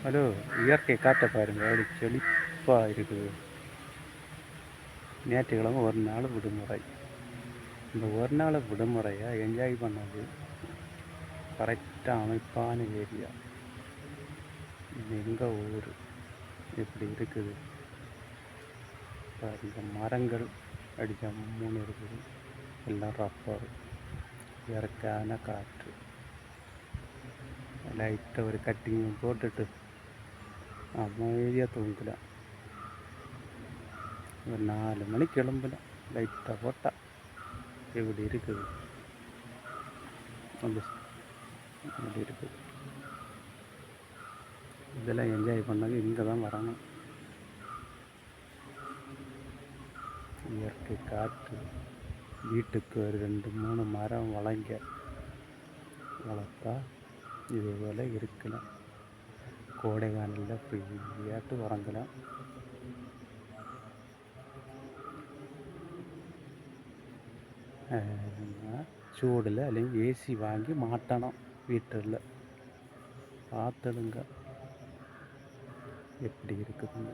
Hello, இயற்கை காட்ட பாருங்க, அப்படி செழிப்பாக இருக்குது. ஞாயிற்றுக்கிழமை ஒரு நாள் விடுமுறை. இந்த ஒரு நாள் விடுமுறையை என்ஜாய் பண்ணது கரெக்டாக அமைப்பான ஏரியா. இது எங்கள் ஊர் இப்படி இருக்குது பாருங்க. மரங்கள் அடித்த 3 இருக்குது, எல்லாம் ரப்பர், இயற்கையான காற்று. லைட்டாக ஒரு கட்டிங் போட்டுட்டு அமைதியாக தூங்கலாம். ஒரு 4 மணிக்கு கிளம்பலாம், லைட்டாக போட்டால். இப்படி இருக்குது, அப்படி இருக்குது. இதெல்லாம் என்ஜாய் பண்ணது இங்கே தான் வரணும். இயற்கை காற்று, வீட்டுக்கு ஒரு 2-3 மரம் வளர்த்தா இது போல் இருக்கலாம். கோடை காலில் ஃப்ரீயாட்டு உறங்கலாம். சூடில் അല്ലെങ്കിൽ ஏசி வாங்கி மாட்டணும் வீட்டில். பார்த்துடுங்க எப்படி இருக்குதுங்க.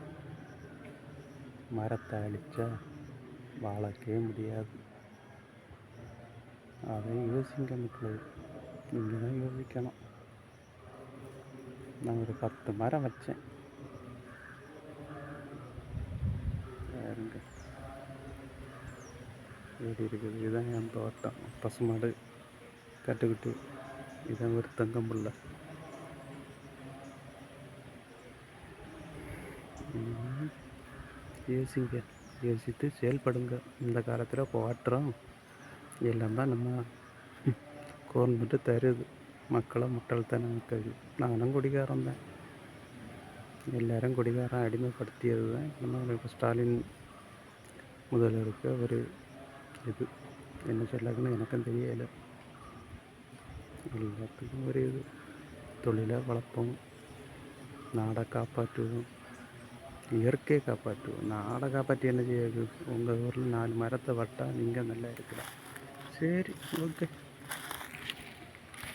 மரத்தை அழிச்சா வாழக்கவே முடியாது. அதை யோசிங்க மக்கள், நீங்கள் தான் யோசிக்கணும். நான் ஒரு 10 மரம் வச்சேன் பாருங்க, எப்படி இருக்குது. இதுதான் என் தோட்டம். பசுமாடு கட்டுக்கிட்டு, இதுதான் ஒரு தங்கம்புள்ள. யோசித்து செயல்படுங்க. இந்த காலத்தில் போட்டுறோம் எல்லாம் தான் நம்ம கவர்மெண்ட்டு தருது. மக்களை முட்டாள்தனம் இருக்குது. நானும் குடிகாரன் தான், எல்லோரும் குடிகாரன் அடிமைப்படுத்தியது தான் நம்ம இப்போ ஸ்டாலின் முதல்வருக்கு ஒரு இது என்ன சொல்லக்குன்னு எனக்கும் தெரியலை. எல்லாத்துக்கும் ஒரு இது, தொழிலை வளர்ப்போம், நாடை காப்பாற்றுவோம், இயற்கையை காப்பாற்றுவோம். நாடை காப்பாற்றி என்ன செய்யாது? உங்கள் ஊரில் 4 மரத்தை வட்டால் நீங்கள் நல்லா இருக்கலாம். சரி, ஓகே.